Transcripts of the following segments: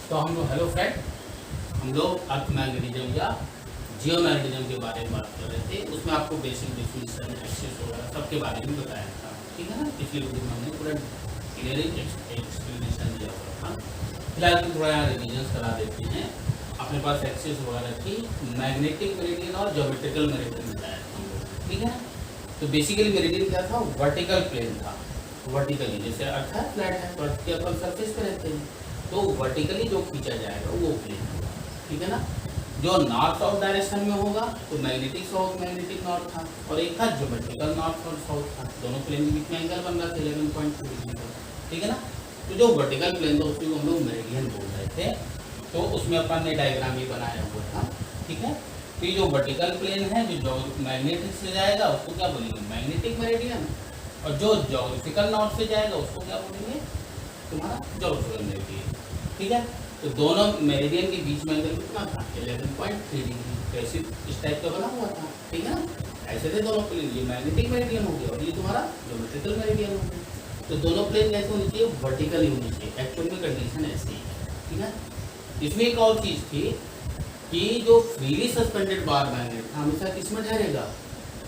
तो हम लोग हेलो फ्रेंड, हम लोग अर्थ मैग्नेटिज्म या जियो मैग्नेटिज्म के बारे में बात कर रहे थे। उसमें आपको बेसिक डिफिनेशन, एक्सिस वगैरह सबके बारे में बताया था, ठीक है ना। पिछले वीडियो में हमने पूरा क्लियरिंग एक्सप्लेनेशन दिया हुआ था। फिलहाल तो थोड़ा यहाँ रिविजन करा देते हैं। अपने पास एक्सिस वगैरह थी, मैग्नेटिक मेरिडियन और ज्योमेट्रिकल मेरिडियन बताया था हम लोग, ठीक है। तो बेसिकली मेरिडियन क्या था, वर्टिकल प्लेन था। वर्टिकली जैसे अर्थ है फ्लैट है, तो अर्थ के अपन सरफेस पे रहते हैं, तो वर्टिकली जो खींचा जाएगा वो प्लेन होगा, ठीक है ना। जो नॉर्थ साउथ डायरेक्शन में होगा तो मैग्नेटिक साउथ मैग्नेटिक नॉर्थ था, और एक था ज्योमेट्रिकल नॉर्थ और साउथ था। दोनों प्लेन के बीच में एंगल बन रहा था 11.2 डिग्री का, ठीक है ना। तो जो वर्टिकल प्लेन था उसको हम लोग मेरिडियन बोल रहे थे। तो उसमें अपन ने डायग्राम भी बनाया हुआ था, ठीक है। तो जो वर्टिकल प्लेन है जो मैग्नेटिक से जाएगा उसको क्या बोलेंगे, मैग्नेटिक मेरिडियन। और जो ज्योग्राफिकल नॉर्थ से जाएगा उसको क्या बोलेंगे, तुम्हारा ज्योग्राफिकल मेरिडियन, ठीक है। तो दोनों मेरिडियन के बीच में एंगल कितना था, 11.3 डिग्री। कैसे इस टाइप का बना हुआ था, ठीक है ना। ऐसे थे दोनों प्लेन, ये मैग्नेटिक मेरिडियन हो गया और ये तुम्हारा ज्योमेट्रिकल मेरिडियन हो गया। तो दोनों प्लेन कैसे होनी चाहिए, वर्टिकली होनी चाहिए। एक्चुअल में कंडीशन ऐसी है, ठीक है। इसमें एक और चीज थी कि जो फ्रीली सस्पेंडेड बार मैग्नेट था हमेशा किसमें ठहरेगा,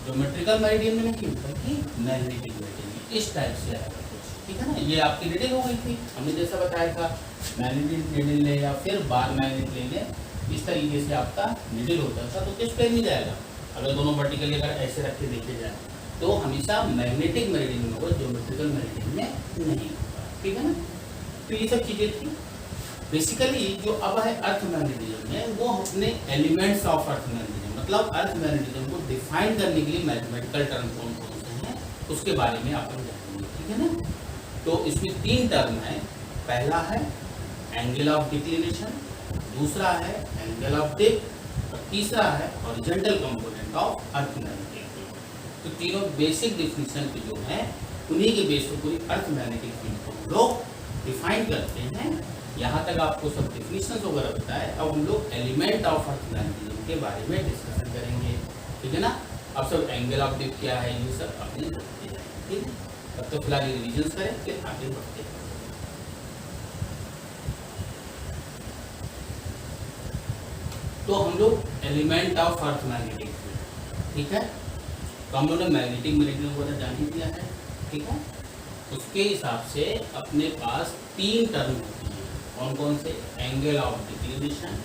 ज्योमेट्रिकल मेरिडियन में नहीं बल्कि मैग्नेटिक मेरिडियन में। इस टाइप से आएगा कुछ, ठीक है ना। ये आपकी डिटेल हो गई थी, हमने जैसा बताया था मैग्नेटिक निडल ले या फिर बार मैग्नेट ले लें, इस तरीके से आपका निडल होता था। तो किस प्लेन में जाएगा, अगर दोनों वर्टिकली अगर ऐसे रख के देखे जाए तो हमेशा मैग्नेटिक मेरिडियन में होगा, ज्योमेट्रिकल मेरिडियन में नहीं होगा, ठीक है ना। तो ये सब चीजें थी बेसिकली। जो अब है अर्थ मैग्नेटिज्म में, वो अपने एलिमेंट्स ऑफ अर्थ मैग्नेटिज्म, मतलब अर्थ मैग्नेटिज्म को डिफाइन करने के लिए मैथमेटिकल टर्म कौन कौन से हैं उसके बारे में अपन जानेंगे, ठीक है ना। तो इसमें 3 टर्म है। पहला है एंगल ऑफ डिक्लिनेशन, दूसरा है एंगल ऑफ डिप और तीसरा है horizontal component of earth magnetism. तो तीनों बेसिक डिफिनेशन के जो है उन्हीं के बेस पर पूरी अर्थ मैग्नेटिक फील्ड को हम लोग डिफाइन करते हैं। यहाँ तक आपको सब डिफिनेशन वगैरह बताए। अब हम लोग एलिमेंट ऑफ अर्थ मैग्नेटिज्म के बारे में डिस्कशन करेंगे, ठीक है ना। अब सब एंगल ऑफ डिप क्या है ये सब अपने देखते जाएंगे, ठीक है। तब तो फिलहाल रिविजन करें फिर आगे बढ़ते हैं। तो हम लोग element of earth magnetic field, ठीक है। तो हम लोग ने मैग्नेटिक मेरिडियन वगैरह जान ही दिया है, ठीक है। उसके हिसाब से अपने पास 3 टर्म होती है। कौन कौन से, angle of declination,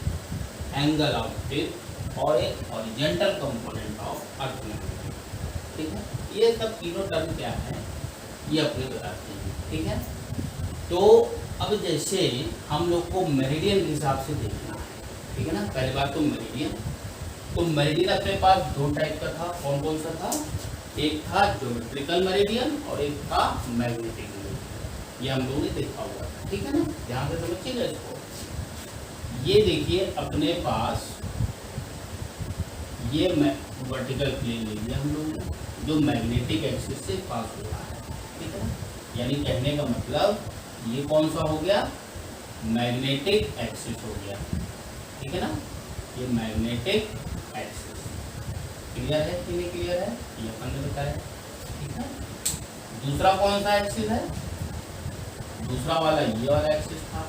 angle of dip और एक horizontal component of earth magnetic, ठीक है। ये सब तीनों टर्म क्या है ये अपने बताते हैं, ठीक है। तो अब जैसे हम लोग को मेरिडियन के हिसाब से देखना है, ठीक है ना। पहली बात तो मेरिडियन, तो मेरिडियन अपने पास 2 टाइप का था। कौन कौन सा था, एक था ज्योमेट्रिकल मेरिडियन और एक था मैग्नेटिक मेरिडियन। ये हम लोगों ने देखा हुआ था, ठीक है ना। ध्यान से समझिएगा इसको। ये देखिए अपने पास ये वर्टिकल प्लेन ले लिया हम लोगों ने जो मैग्नेटिक एक्सिस से पास हो रहा है, ठीक है। यानी कहने का मतलब ये कौन सा हो गया, मैग्नेटिक एक्सिस हो गया, ठीक है ना। ये मैग्नेटिक एक्सिस क्लियर है कि नहीं क्लियर है, ये अपन ने बताया, ठीक है। दूसरा कौन सा एक्सिस है, दूसरा वाला ये वाला एक्सिस था।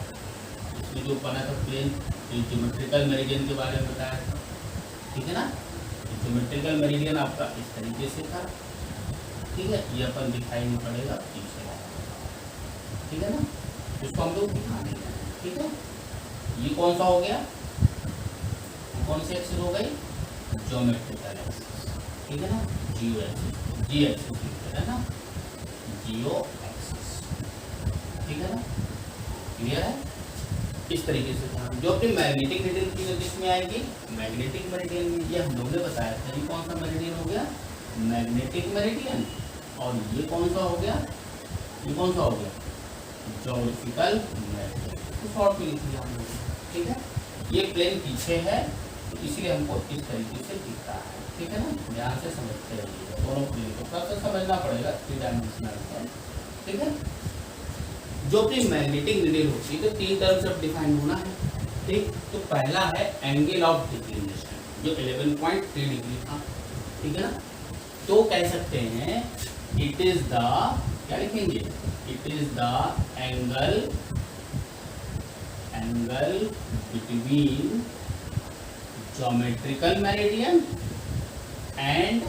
इसमें जो बना था प्लेन, ज्योमेट्रिकल मेरिडियन के बारे में बताया था, ठीक है ना। ज्योमेट्रिकल मेरिडियन आपका इस तरीके से था, ठीक है। ये अपन दिखाई नहीं पड़ेगा पीछे, ठीक है ना। इसको हम लोग दिखा नहीं रहे, ठीक है। ये कौन सा हो गया, कौन सी एक्सिस हो गई, ज्योमेट्रिकल एक्सिस, ठीक है ना। जियो एक्सिस, जी एक्सिस है ना, जियो एक्सिस, ठीक है ना। क्लियर है, इस तरीके से था। जो अपनी मैग्नेटिक मेरिडियन की जो किसमें आएगी, मैग्नेटिक मेरिडियन में। ये हम लोग ने बताया था। ये कौन सा मेरिडियन हो गया, मैग्नेटिक मेरिडियन। और ये कौन सा हो गया, ये कौन सा हो गया, ज्योग्राफिकल मेरिडियन। तो शॉर्ट में लिख लिया हम लोग, ठीक है। ये प्लेन पीछे है तो इसलिए हमको इस तरीके से दिखता है, ठीक है ना। ध्यान से समझते रहिएगा, दोनों प्लेन को थोड़ा सा समझना पड़ेगा, 3 डायमेंशनल है, ठीक है। जो अपनी मैग्नेटिक मेरिडियन होती है तो 3 टर्म से डिफाइन होना है, ठीक। तो पहला है एंगल ऑफ डिक्लिनेशन जो 11.3 डिग्री था, ठीक है ना। तो कह सकते हैं इट इज द, क्या लिखेंगे, it is the angle between geometrical meridian and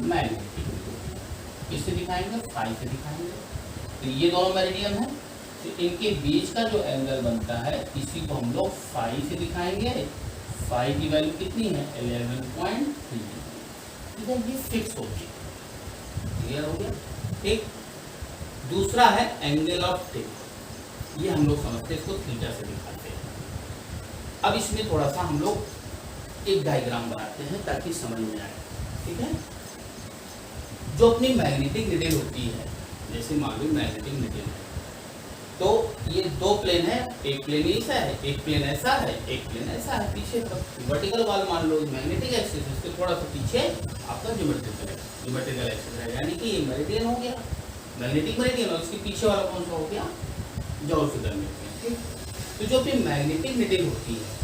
magnetic. किससे दिखाएंगे? फाई से दिखाएंगे। तो ये दोनों मेरिडियन है, तो इनके बीच का जो एंगल बनता है इसी को हम लोग फाई से दिखाएंगे। फाई की वैल्यू कितनी है? 11.3। ठीक है, ये फिक्स हो गया। क्लियर हो गया? ठीक। दूसरा है एंगल ऑफ टिप। ये हम लोग समझते हैं, इसको थीटा से दिखाते हैं। अब इसमें थोड़ा सा हम लोग एक डायग्राम बनाते हैं ताकि समझ में आए। ठीक है, जो अपनी मैग्नेटिक निडल होती है, जैसे मान लो मैग्नेटिक निडल है, तो ये दो प्लेन है, एक प्लेन ऐसा है, एक प्लेन ऐसा है, एक प्लेन ऐसा है। पीछे वर्टिकल वाल मान लो मैग्नेटिक एक्सिस, उसके थोड़ा सा पीछे आपका ज्योमेट्रिकल एक्सिस है, यानी कि ये मेरिडियन हो गया, मैग्नेटिक मेरिडियन, और उसके पीछे वाला कौन सा हो गया? Geometrical meridian. तो जो भी मैग्नेटिक निडल होती है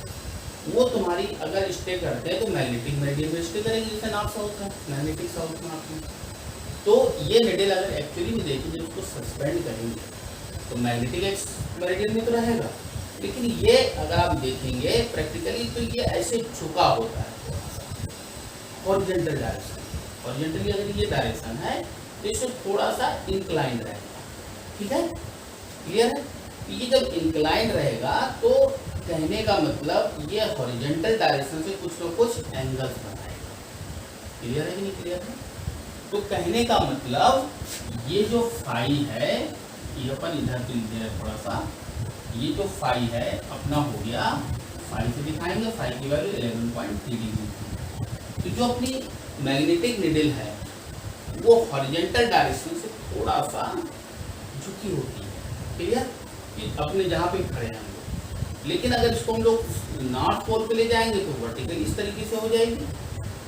वो तुम्हारी अगर स्टे करते हैं तो मैग्नेटिक मेरिडियन में स्टे करेगी, जैसे नॉर्थ साउथ में, मैग्नेटिक साउथ में आपने। तो ये निडल अगर एक्चुअली में देखें जब उसको सस्पेंड करेंगे तो मैग्नेटिक मेरिडियन में तो रहेगा, लेकिन ये अगर आप देखेंगे प्रैक्टिकली तो ये ऐसे झुका होता है हॉरिजॉन्टल डायरेक्शन। हॉरिजॉन्टली अगर ये डायरेक्शन है तो इससे थोड़ा सा इंक्लाइन रहेगा। ठीक है, क्लियर है? ये जब इंक्लाइन रहेगा तो कहने का मतलब ये हॉरिजॉन्टल डायरेक्शन से कुछ न कुछ एंगल्स बनाएगा। क्लियर है कि नहीं क्लियर है? तो कहने का मतलब ये जो फाई है, ये अपन इधर पे लिख दे थोड़ा सा, ये जो फाई है अपना हो गया, फाई से दिखाएंगे, फाई की वैल्यू 11.3 डिग्री। तो जो अपनी मैग्नेटिक निडल है वो हॉरिजॉन्टल डायरेक्शन से थोड़ा सा झुकी होती है। क्लियर? कि अपने जहाँ पे खड़े हैं हम लोग, लेकिन अगर इसको हम लोग नॉर्थ पोल पे ले जाएंगे तो वर्टिकल इस तरीके से हो जाएगी,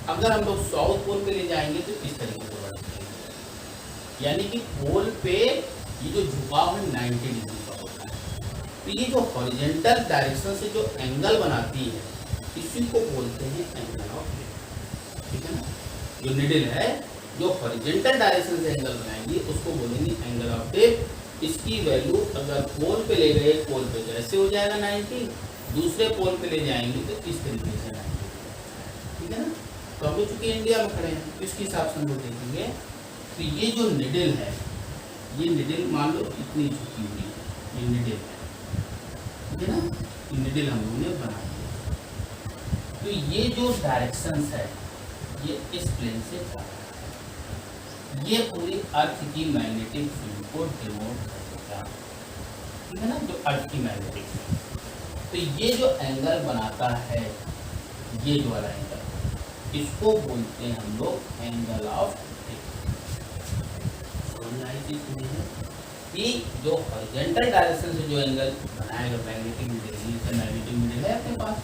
अगर हम लोग साउथ पोल पे ले जाएंगे तो इस तरीके से वर्टिकल, यानी कि पोल पे ये जो झुकाव है 90 डिग्री का होता है। तो ये जो हॉरिजॉन्टल डायरेक्शन से जो एंगल बनाती है इसी को बोलते हैं एंगल ऑफ टिप। ठीक है ना? जो निडल है जो हॉरिजॉन्टल डायरेक्शन से एंगल बनाएंगे उसको बोलेंगे एंगल ऑफ टिप। इसकी वैल्यू अगर पोल पे ले गए, पोल पे तो ऐसे हो जाएगा 90, दूसरे पोल पे ले जाएंगे तो इस तरीके से 90। ठीक है ना? तो हम लोग चूंकि इंडिया में खड़े हैं तो इसके हिसाब से हम लोग देखेंगे। तो ये जो निडल है, ये निडल मान लो इतनी झुकी हुई है, ये निडल है, ठीक है ना? ये निडल हम लोगों ने बना दिया। तो ये जो डायरेक्शंस है ये इस प्लेन से जा रहा है, ये पूरी अर्थ की मैग्नेटिक फील्ड को डिनोट करेगा। ठीक है ना? जो अर्थ की मैग्नेटिक फील्ड, तो ये जो एंगल बनाता है, ये जो वाला एंगल, इसको बोलते हैं हम लोग एंगल ऑफ टिप। समझ आई चीज है कि जो हॉरिजॉन्टल डायरेक्शन से जो एंगल बनाएगा मैग्नेटिक निडल, मैग्नेटिक निडल है अपने पास,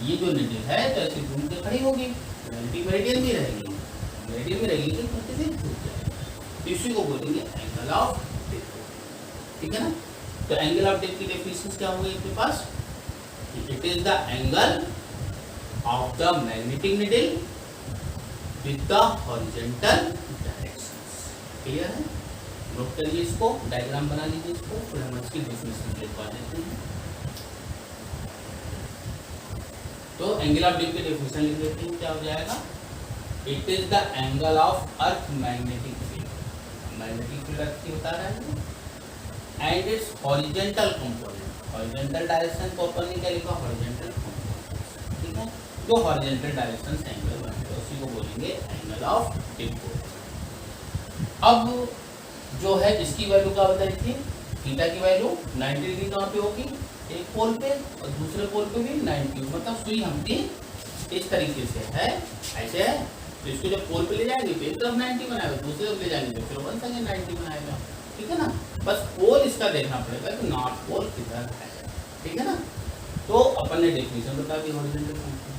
ये जो निडल है तो ऐसे घूम के खड़ी होगी, मैग्नेटिक मेरिडियन भी रहेगी, मेरिडियन में रहेगी तो कुछ से छूट जाएगी, इसी को बोलेंगे एंगल ऑफ टिप। ठीक है ना? तो एंगल ऑफ टिप की डेफिनेशन क्या होगी आपके पास? It is the angle of the magnetic needle with the horizontal directions. Clear है? नोट करिए इसको, डायग्राम बना लीजिए इसको, फिर हम इसकी डेफिनेशन लिखवा देते हैं। तो एंगल ऑफ टिप की डेफिनेशन लिख देते हैं, क्या हो जाएगा? It is the angle of earth magnetic field, magnetic field earth की बता रहा है, and it's horizontal component, horizontal direction को अपन ने क्या लिखा? Horizontal component. ठीक है? जो हॉरिजॉन्टल डायरेक्शन से एंगल बनेगा उसी को बोलेंगे एंगल ऑफ टिप। अब जो है इसकी वैल्यू क्या बताई थी? थीटा की वैल्यू 90 डिग्री कहाँ पे होगी? एक पोल पे और दूसरे पोल पे भी 90, मतलब सुई हमकी इस तरीके से है, ऐसे है। तो इसको जब पोल पे ले जाएंगे तो एक तरफ 90 बनाएगा, दूसरे तरफ ले जाएंगे तो फिर 190 बनाएगा। ठीक है ना? बस पोल इसका देखना पड़ेगा कि नॉर्थ पोल किधर है। ठीक है ना? तो अपन ने डेफिनेशन बता दी हॉरिजॉन्टल कंपोनेंट।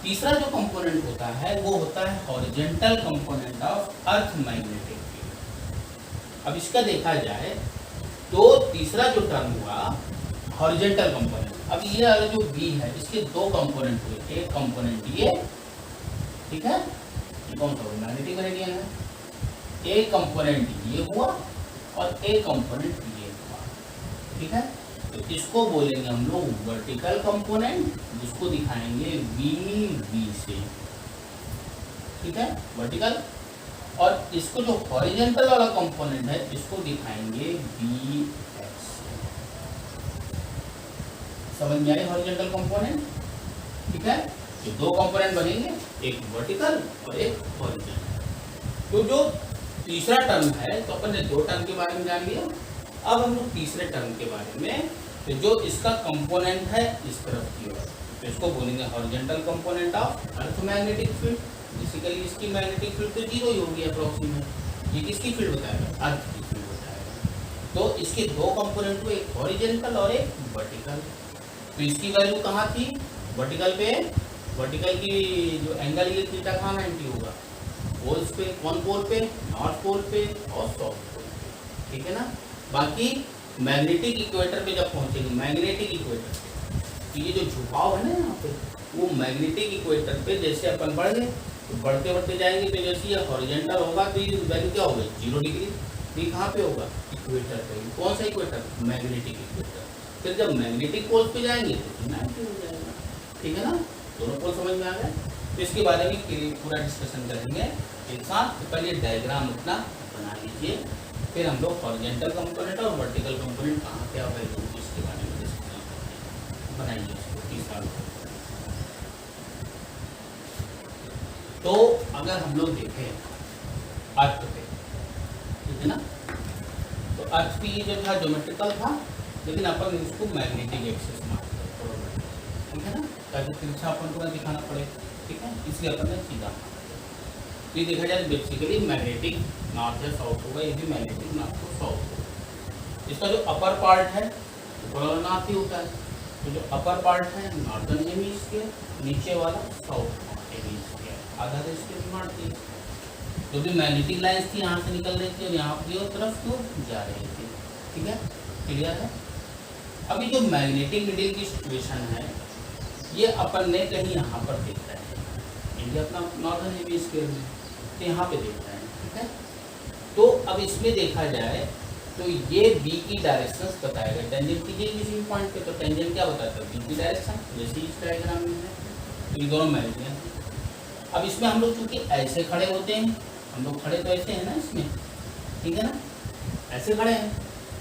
तीसरा जो कंपोनेंट होता है वो होता है horizontal component of earth magnetic field. अब इसका देखा जाए तो तीसरा जो टर्म हुआ हॉरिजॉन्टल कंपोनेंट। अब ये वाला जो बी है इसके दो कंपोनेंट हुए, एक कंपोनेंट ये, ठीक है, ये कौन सा मैग्नेटिक मेरिडियन है, एक कंपोनेंट ये हुआ और एक कंपोनेंट ये हुआ। ठीक है? तो इसको बोलेंगे हम लोग वर्टिकल कंपोनेंट, जिसको दिखाएंगे वी से, ठीक है, वर्टिकल। और इसको जो हॉरिजॉन्टल वाला कंपोनेंट है इसको दिखाएंगे वी एक्स। समझ में आई हॉरिजॉन्टल कंपोनेंट, ठीक है। तो दो कंपोनेंट बनेंगे, एक वर्टिकल और एक हॉरिजॉन्टल। तो जो तीसरा टर्म है, तो अपन ने दो टर्म के बारे में जान लिया। अब हम लोग तीसरे टर्म के बारे में, तो जो इसका कंपोनेंट है इस तरफ की ओर, तो इसको बोलेंगे horizontal component of earth magnetic field. Basically इसकी मैग्नेटिक फील्ड तो जीरो ही होगी अप्रोक्सीमेट। ये किसकी फील्ड बताएगा? अर्थ की फील्ड बताएगा। तो इसके दो कंपोनेंट हुए, एक हॉरिजॉन्टल और एक वर्टिकल। तो इसकी वैल्यू कहाँ थी? वर्टिकल पे, वर्टिकल की जो एंगल ये थीटा कहाँ 90 होगा? पोल्स पे। कौन पोल पे? नॉर्थ पोल पे और साउथ पोल पे, ठीक है ना। बाकी मैग्नेटिक इक्वेटर पे जब पहुंचेंगे, मैग्नेटिक इक्वेटर, तो ये जो झुकाव है ना यहाँ पे, वो मैग्नेटिक इक्वेटर पे जैसे अपन बढ़ गए, तो बढ़ते बढ़ते जाएंगे, तो जैसे ये हॉरिजॉन्टल होगा तो ये वैल्यू क्या होगा? 0 डिग्री। ये कहाँ पे होगा? इक्वेटर पे। कौन सा इक्वेटर? Magnetic equator. फिर जब मैग्नेटिक पोल पे जाएंगे तो 90 हो जाएगा, ठीक है ना। दोनों पोल समझ में आ गए। तो इसके बारे में पूरा डिस्कशन करेंगे एक साथ। तो पहले डायग्राम अपना बना लीजिए, फिर हम लोग हॉरिजॉन्टल कंपोनेंट और वर्टिकल कंपोनेंट कहाँ क्या वैल्यू इसके बारे में डिस्कशन करेंगे। बनाइए इसको 30 साल। तो अगर हम लोग देखें अर्थ पे, ठीक है ना, तो अर्थ पे ये जो था ज्योमेट्रिकल था, लेकिन अपन इसको मैग्नेटिक एक्सिस मानते हैं, ठीक है ना, ताकि तिरछा अपन को ना दिखाना पड़े, ठीक है, इसलिए अपन ने सीधा माना। तो ये देखा जाए बेसिकली मैग्नेटिक नॉर्थ या साउथ होगा, ये भी मैग्नेटिक नॉर्थ और साउथ होगा। इसका जो अपर पार्ट है थोड़ा नॉर्थ ही होता है, तो जो अपर पार्ट है नॉर्थर्न हेमिस्फीयर, नीचे वाला साउथ हेमिस्फीयर, आधा देश के नॉर्थ थी। जो भी मैग्नेटिक लाइन्स थी यहाँ से निकल रही थी और यहाँ की तरफ क्यों जा रही थी, ठीक है, क्लियर है। अभी जो मैग्नेटिक नीडल की सिचुएशन है, ये अपन ने कहीं यहाँ पर देखा है, इंडिया अपना नॉर्दर्न हेमिस्फीयर में, तो यहाँ पे देखा है, ठीक है। तो अब इसमें देखा जाए तो ये बी की डायरेक्शन बताएगा। टेंजेंट कीजिए किसी पॉइंट पे, तो टेंजेंट क्या बताता है? बी की डायरेक्शन, जैसे इस डायग्राम में है। तो ये दोनों मैग्नेट। अब इसमें हम लोग चूंकि ऐसे खड़े होते हैं, हम लोग खड़े तो ऐसे हैं ना इसमें, ठीक है ना, ऐसे खड़े हैं,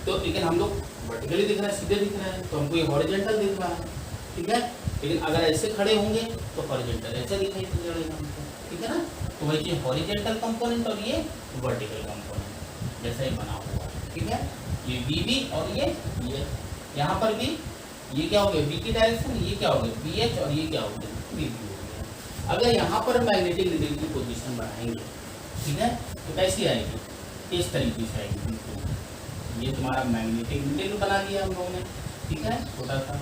तो लेकिन हम लोग वर्टिकली दिख रहा है, सीधे दिख रहा है, तो हमको ये हॉरिजॉन्टल दिख रहा है, ठीक है। लेकिन अगर ऐसे खड़े होंगे तो हॉरिजॉन्टल ऐसे दिखाई पड़ेगा हमको, ठीक है ना। तो वही चीज हॉरिजॉन्टल कंपोनेंट और ये वर्टिकल कंपोनेंट जैसा ही बना हुआ है, ठीक है। ये बी और ये यहाँ पर भी ये क्या हो गया? बी की डायरेक्शन, ये क्या हो गया? बी एच, और ये क्या हो गया? बी हो गया। अगर यहाँ पर मैग्नेटिक नीडल की पोजीशन बढ़ाएंगे, ठीक है, तो कैसी आएगी? इस तरीके से आएगी। ये तुम्हारा मैग्नेटिक नीडल बना दिया हम लोगों ने, ठीक है, छोटा सा।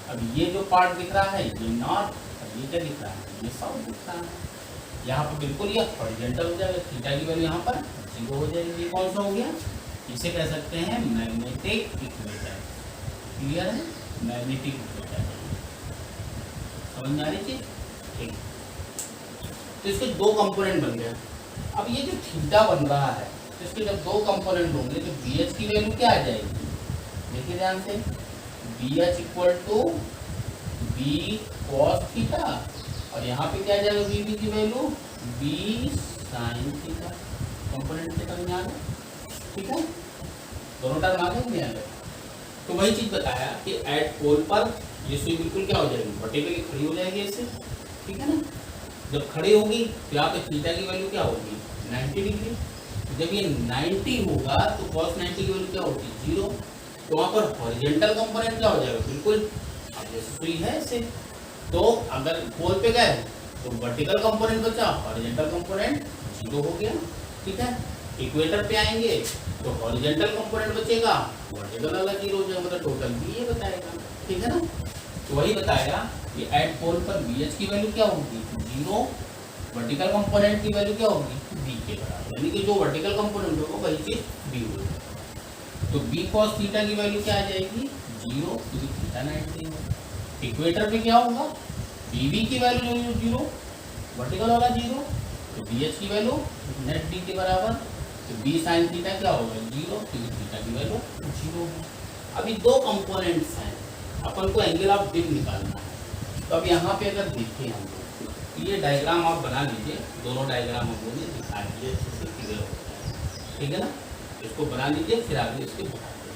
अब ये जो पार्ट दिख रहा है ये नॉर्थ, और ये क्या दिख रहा है? ये साउथ दिख रहा है। यहाँ पर बिल्कुल ये हॉरिजॉन्टल हो जाएगा, थीटा की वैल्यू यहाँ पर 0 हो जाएगी। ये कौन सा हो गया? इसे कह सकते हैं मैग्नेटिक इक्वेटर। क्लियर है? मैग्नेटिक इक्वेटर समझ में आ रही चीज, ठीक। तो इसके दो कंपोनेंट बन गए। अब ये जो थीटा बन रहा है, तो इसके जब दो कंपोनेंट होंगे तो बी एच की वैल्यू क्या आ जाएगी? देखिए ध्यान से, B H equal to B cos theta, और यहाँ पे क्या आ जाएगा? बी की value B sine theta. Component के टर्म में आ गए, ठीक है, दोनों टर्म आ गए, नहीं आ गए। तो वही चीज बताया कि एट पोल पर ये सुई बिल्कुल क्या हो जाएगी? वर्टिकली खड़ी हो जाएगी ऐसे, ठीक है ना। जब खड़ी होगी तो यहाँ पे थीटा की वैल्यू क्या होगी? 90 डिग्री। जब ये 90 होगा तो cos 90 की वैल्यू क्या होगी? 0। तो वहाँ पर हॉरिजॉन्टल कंपोनेंट क्या हो जाएगा? बिल्कुल अब जैसे सुई है ऐसे। तो अगर पोल पे गए तो वर्टिकल कंपोनेंट बचा, हॉरिजॉन्टल कंपोनेंट 0 हो गया, ठीक है। इक्वेटर पे आएंगे तो हॉरिजॉन्टल कंपोनेंट बचेगा, वर्टिकल वाला 0 हो जाएगा, मतलब टोटल भी ये बताएगा, ठीक है ना। तो वही बताया कि एट पोल पर बी एच की वैल्यू क्या होगी? 0। वर्टिकल कंपोनेंट की वैल्यू क्या होगी? बी के बराबर, यानी कि जो वर्टिकल कंपोनेंट होगा वही चीज बी होगी। तो बी कॉस थीटा की वैल्यू क्या आ जाएगी? 0, क्योंकि थीटा 90 है। इक्वेटर पे क्या होगा? बी की वैल्यू 0, वर्टिकल वाला 0, तो बी एच की वैल्यू नेट डी के बराबर, तो बी साइन थीटा क्या होगा? 0, क्योंकि थीटा की वैल्यू 0 है। अभी दो कंपोनेंट्स हैं, अपन को एंगल ऑफ डिप निकालना है। तो अब यहाँ पे अगर देखें हम लोग, तो ये डायग्राम आप बना लीजिए, दोनों डायग्राम हम लोग ने दिखा दिए, अच्छे से क्लियर होता है, ठीक है ना। इसको बना लीजिए, फिर आगे इसके बताते हैं।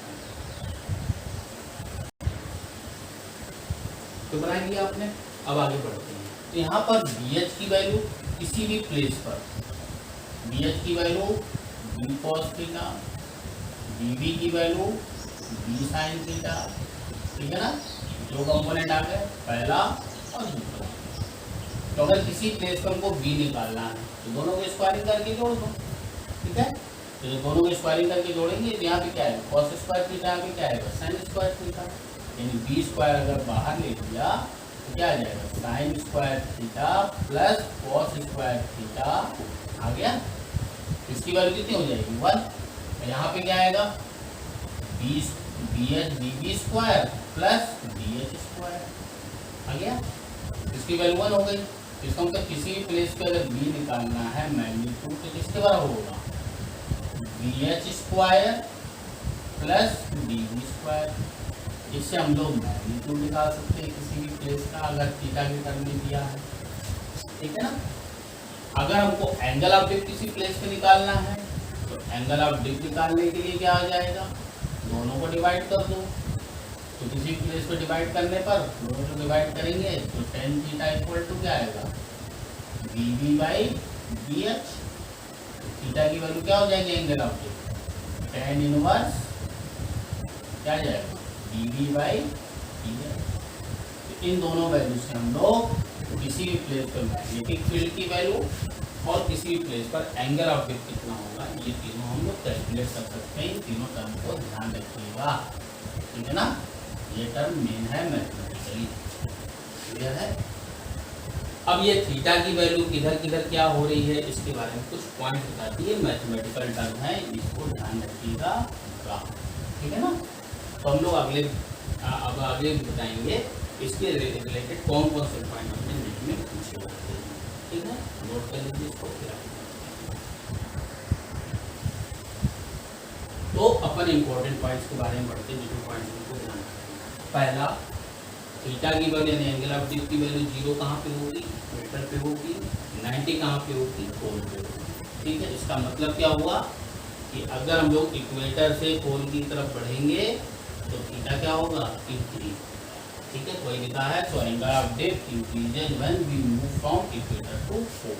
तो बना लिया आपने, अब आगे बढ़ते हैं। तो यहाँ पर BH की वैल्यू किसी भी प्लेस पर, BH की value B cos theta, BB की वैल्यू B sin थीटा, ठीक है ना। दो कंपोनेंट आ गए, पहला और दूसरा। तो अगर किसी प्लेस पर हमको B निकालना है तो दोनों को स्क्वायरिंग करके जोड़ दो, ठीक है। तो दोनों को स्क्वायरिंग करके जोड़ेंगे तो यहाँ पे क्या है, cos स्क्वायर थीटा, यहाँ पे क्या है, sin स्क्वायर थीटा, यानी B स्क्वायर अगर बाहर ले लिया तो क्या आ जाएगा, sin square theta plus cos square theta आ गया। इसकी वैल्यू कितनी हो जाएगी, 1। यहाँ पे क्या आएगा, BH BB square plus BH square आ गया। इसकी वैल्यू 1 हो गई। इसका मतलब किसी भी प्लेस पे अगर B निकालना है मैग्नीट्यूड तो किसके बराबर होगा, BH square plus BB square. इससे हम लोग मैग्नीट्यूड निकाल सकते हैं किसी भी प्लेस का, अगर थीटा के टर्म में दिया है, ठीक है ना। अगर हमको एंगल ऑफ डिप किसी प्लेस पे निकालना है तो एंगल ऑफ डिप निकालने के लिए क्या आ जाएगा, दोनों को डिवाइड कर दो। तो किसी प्लेस पे डिवाइड करने पर दोनों को डिवाइड करेंगे तो tan थीटा इक्वल टू क्या आएगा, BB बाई BH। थीटा की वैल्यू क्या हो जाएगी angle of dip, tan inverse क्या आ जाएगा, BB बाई BH। तो इन दोनों वैल्यू से हम लोग किसी भी प्लेस पर मैग्नेटिक फील्ड की वैल्यू और किसी भी प्लेस पर एंगल ऑफ डिप कितना होगा, ये तीनों हम लोग कैलकुलेट कर सकते हैं। इन तीनों टर्म को ध्यान रखिएगा, ठीक है ना। ये टर्म मेन है मैथमेटिकली, क्लियर है। अब ये थीटा की वैल्यू किधर किधर क्या हो रही है इसके बारे में कुछ पॉइंट बताती है, मैथमेटिकल टर्म है, इसको ध्यान रखिएगा, ठीक है ना। तो हम लोग अब आगे बताएंगे इसके रिलेटेड कौन कौन से पॉइंट हमने नेट में पूछे जाते हैं, ठीक है। नोट कर लीजिए इसको फिर। तो अपन इम्पोर्टेंट पॉइंट्स के बारे में पढ़ते हैं, जो पॉइंट्स को ध्यान रखें। पहला, थीटा की वैल्यू यानी एंगल ऑफ डिप की वैल्यू 0 कहाँ पे होगी, इक्वेटर पे होगी, 90 कहाँ पे होगी, पोल पे होगी, ठीक है। इसका मतलब क्या हुआ कि अगर हम लोग इक्वेटर से पोल की तरफ बढ़ेंगे तो थीटा क्या होगा, इंक्रीज, ठीक है। कोई लिखा है so angle of dip increases when we move from equator to pole.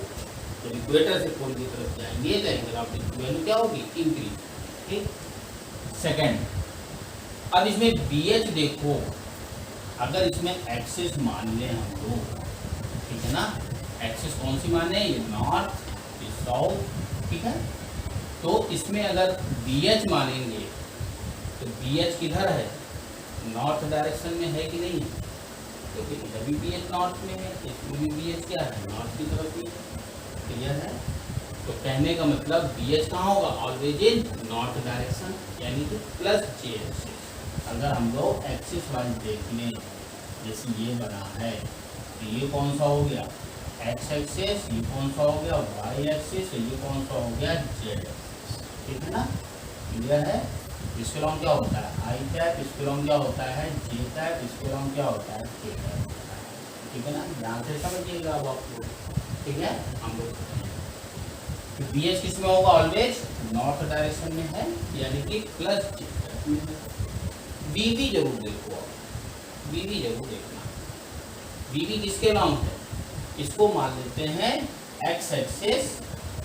तो इक्वेटर से पोल की तरफ जाएंगे तो एंगल ऑफ डिप की वैल्यू क्या होगी, इंक्रीज, ठीक। सेकंड, अब इसमें BH देखो, अगर इसमें एक्सिस मान लें हम लोग, ठीक है ना। एक्सिस कौन सी माने, ये नॉर्थ, ये साउथ, ठीक है। तो इसमें अगर BH मानेंगे तो BH किधर है, नॉर्थ डायरेक्शन में है कि नहीं है, क्योंकि इधर भी BH नॉर्थ में है, इसमें भी BH क्या है, नॉर्थ की तरफ ही है, क्लियर है। तो कहने का मतलब BH कहाँ होगा, ऑलवेज इन नॉर्थ डायरेक्शन, यानी कि प्लस J एक्सिस। अगर हम लोग एक्सिस वाइज देख लें, जैसे ये बना है तो ये कौन सा हो गया, एक्स एक्सिस, ये कौन सा हो गया, वाई एक्सिस, ये कौन सा हो गया, जेड एक्सिस, ठीक है ना, क्लियर है। इसके लॉन्ग क्या होता है, आई टैप, इसके लॉन्ग क्या होता है, जे टैप, इसके लॉन्ग क्या होता है, के टैप, ठीक है ना। ध्यान से समझिएगा अब आप लोग, ठीक है। हम लोग BH किस में होगा, ऑलवेज नॉर्थ डायरेक्शन में है, यानी कि प्लस जे टैप में है। BB जरूर देखो, BB जरूर देखना, BB किसके लॉन्ग है, इसको मान लेते हैं एक्स एक्सिस,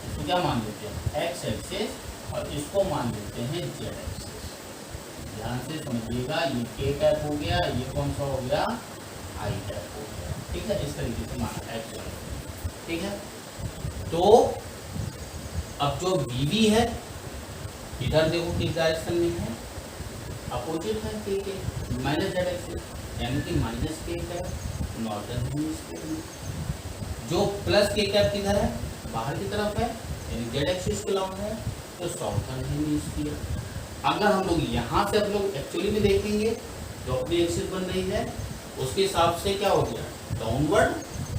इसको क्या मान लेते हैं, एक्स एक्सिस, और इसको मान लेते हैं जेड एक्सिस। ध्यान से समझिएगा, ये के टैप हो गया, ये कौन सा हो गया, आई टैप हो गया, ठीक है। इस तरीके से माना एक्स, ठीक है। तो अब जो BB है इधर देखो किस डायरेक्शन में है, अपोजिट है के के, माइनस जेड एक्सिस, यानी कि माइनस के कैप नॉर्दर्न हेमिस्फीयर में। जो प्लस के कैप किधर है, बाहर की तरफ है, यानी जेड एक्सिस के लॉन्ग है, तो साउथर्न हेमिस्फीयर। अगर हम लोग यहाँ से हम लोग एक्चुअली में देखेंगे जो अपनी एक्सिस बन रही है उसके हिसाब से क्या हो गया, डाउनवर्ड,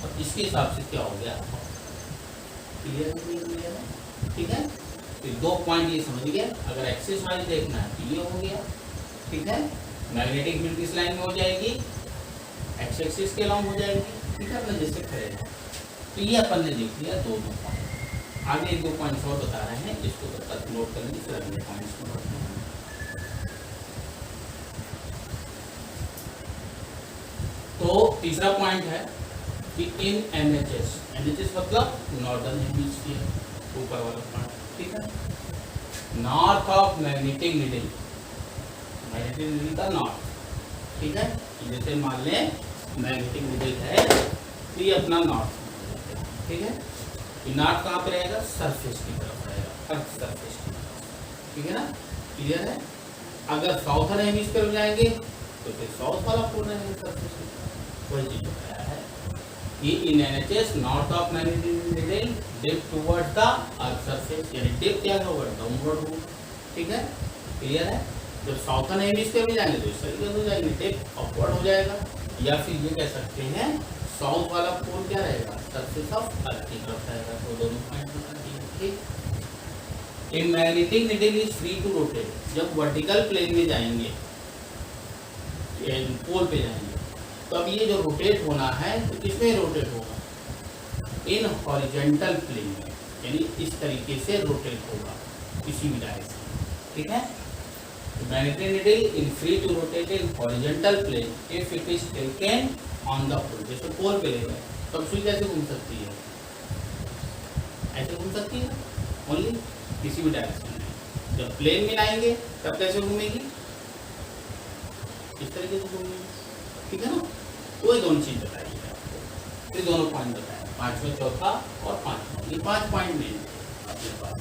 और इसके हिसाब से क्या हो गया, क्लियर है, ठीक है। तो दो पॉइंट ये समझ गए, अगर एक्सिस वाइज देखना है तो ये हो गया, ठीक है। मैग्नेटिक फील्ड किस लाइन में हो जाएगी, एक्स एक्सिस के अलॉन्ग हो जाएगी, ठीक है, अपने जैसे खड़े हैं। तो ये अपन ने देख लिया दोनों पॉइंट। आगे एक दो पॉइंट्स और बता रहे हैं, इसको तब तक नोट करेंगे, फिर अगले पॉइंट्स को बढ़ते हैं। तो तीसरा पॉइंट है कि इन एनएचएस, एनएचएस मतलब नॉर्दर्न हेमिस्फीयर, ऊपर वाला पॉइंट, ठीक है, north of magnetic needle, magnetic needle का नॉर्थ, ठीक है। जैसे मान लें मैग्नेटिक नीडल है तो ये अपना नॉर्थ, ठीक है। ये नॉर्थ कहाँ पे रहेगा, सरफेस की तरफ रहेगा, अर्थ सरफेस की तरफ, ठीक है ना, क्लियर है। अगर साउथर्न हेमिस्फीयर में जाएंगे तो फिर साउथ वाला पोल रहेगा सरफेस की तरफ, वही चीज बताया है कि in NHS north of magnetic needle dip towards the earth surface, यानी डिप क्या होगा, डाउनवर्ड होगा, ठीक है, क्लियर है। जब साउथर्न हेमिस्फीयर में जाएंगे तो इस तरीके से हो जाएंगे, डिप अपवर्ड हो जाएगा, या फिर ये कह सकते हैं साउथ वाला पोल क्या रहेगा, सरफेस ऑफ अर्थ की तरफ रहेगा। तो दोनों पॉइंट बता दिए, ठीक। A magnetic needle is free to rotate, जब वर्टिकल प्लेन में जाएंगे, पोल पे जाएंगे, तो अब ये जो रोटेट होना है तो किसमें रोटेट होगा, इन हॉरिजॉन्टल प्लेन में, यानी इस तरीके से रोटेट होगा किसी भी डायरेक्शन, ठीक है। Magnetic needle in free to rotate in horizontal plane if it is taken on the pole, जैसे पोल पे लेगा तब सुई कैसे घूम सकती है, ऐसे घूम सकती है ओनली किसी भी डायरेक्शन में। जब प्लेन में आएंगे तब कैसे घूमेगी, इस तरीके से घूमेगी, ठीक है ना। तो ये दोनों चीज बताइए आपको, ये दोनों पॉइंट बताए, पांचवा, चौथा और पांचवा, ये 5 पॉइंट में अपने पास।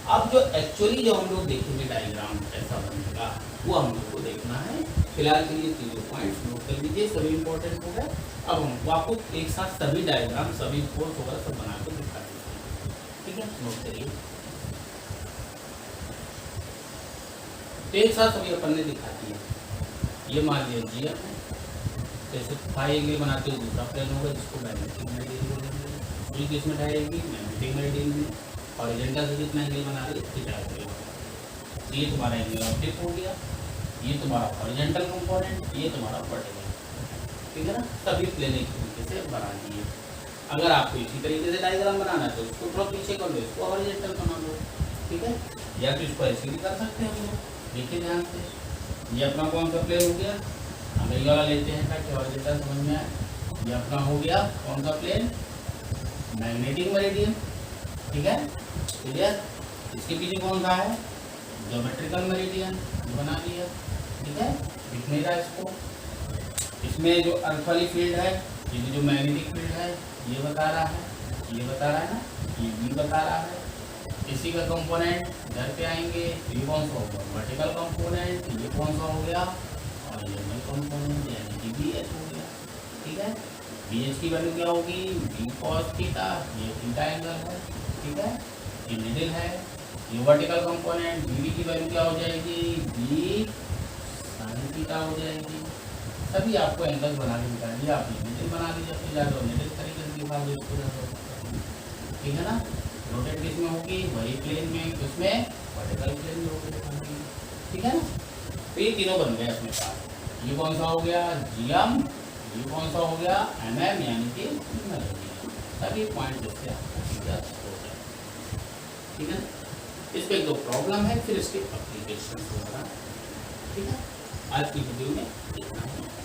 अब जो एक्चुअली जो हम लोग देखेंगे डायग्राम ऐसा बनेगा वो हम लोग को देखना है। फिलहाल के लिए तीनों पॉइंट्स नोट कर लीजिए, सभी इंपॉर्टेंट हो गए। अब हमको आपको एक साथ सभी डायग्राम, सभी फोर्स वगैरह सब बना के दिखा दीजिए, ठीक है, नोट करिए। एक साथ सभी अपन ने दिखा दिया। ये मान लिया जी है, जैसे फाई एंगल बनाते हुए दूसरा प्लेन होगा जिसको मैग्नेटिक मेरिडियन बोलेंगे, सुई किसमें ठहरेगी, मैग्नेटिक मेरिडियन में, हॉरिजॉन्टल से कितना एंगल बना रही है, थीटा एंगल। ये तुम्हारा एंगल ऑफ डिप हो गया, ये तुम्हारा हॉरिजॉन्टल कंपोनेंट, ये तुम्हारा वर्टिकल, ठीक है ना। सभी प्लेन एक तरीके से बना दिए। अगर आपको इसी तरीके से डायग्राम बनाना है तो उसको थोड़ा पीछे कर लो, इसको हॉरिजॉन्टल बना लो, ठीक है, या तो इसको ऐसे भी कर सकते हैं हम लोग। देखिए ध्यान से, ये अपना कौन सा प्लेन हो गया, हम ये वाला लेते हैं ताकि हॉरिजॉन्टल समझ में आए। ये अपना हो गया कौन सा प्लेन, मैग्नेटिक मेरिडियन, ठीक है, क्लियर। इसके पीछे कौन सा है, ज्योमेट्रिकल मेरिडियन, बना दिया, ठीक है, दिख नहीं रहा इसको। इसमें जो अर्थ वाली फील्ड है, ये जो मैग्नेटिक फील्ड है ये बता रहा है, ये बता रहा है ना, ये भी बता रहा है। इसी का कंपोनेंट इधर पे आएंगे, ये कौन सा होगा, वर्टिकल कंपोनेंट, ये कौन सा हो गया, हॉरिजॉन्टल कंपोनेंट यानी कि BH हो गया, ठीक है। BH की वैल्यू क्या होगी, B cos थीटा, ये थीटा एंगल है, ठीक है, ये मिडिल है। ये वर्टिकल कंपोनेंट BB की वैल्यू क्या हो जाएगी, B sin थीटा हो जाएगी। सभी आपको एंगल बना के दिखा दिया, आप मिडिल बना लीजिए अपने ज़्यादा मिडिल तरीके से दिखा दो इसको, ठीक है ना। रोटेट किस में होगी, वही प्लेन में, किसमें, वर्टिकल प्लेन में होगी, ठीक है ना। तो ये तीनों बन गए अपने पास। ये कौन सा हो गया, GM, ये कौन सा हो गया, MM यानी कि सभी पॉइंट जैसे आपको क्लियर हो जाए, ठीक है। इस पर एक दो प्रॉब्लम है, फिर इसके एप्लीकेशन होगा, ठीक है। आज की वीडियो में इतना ही।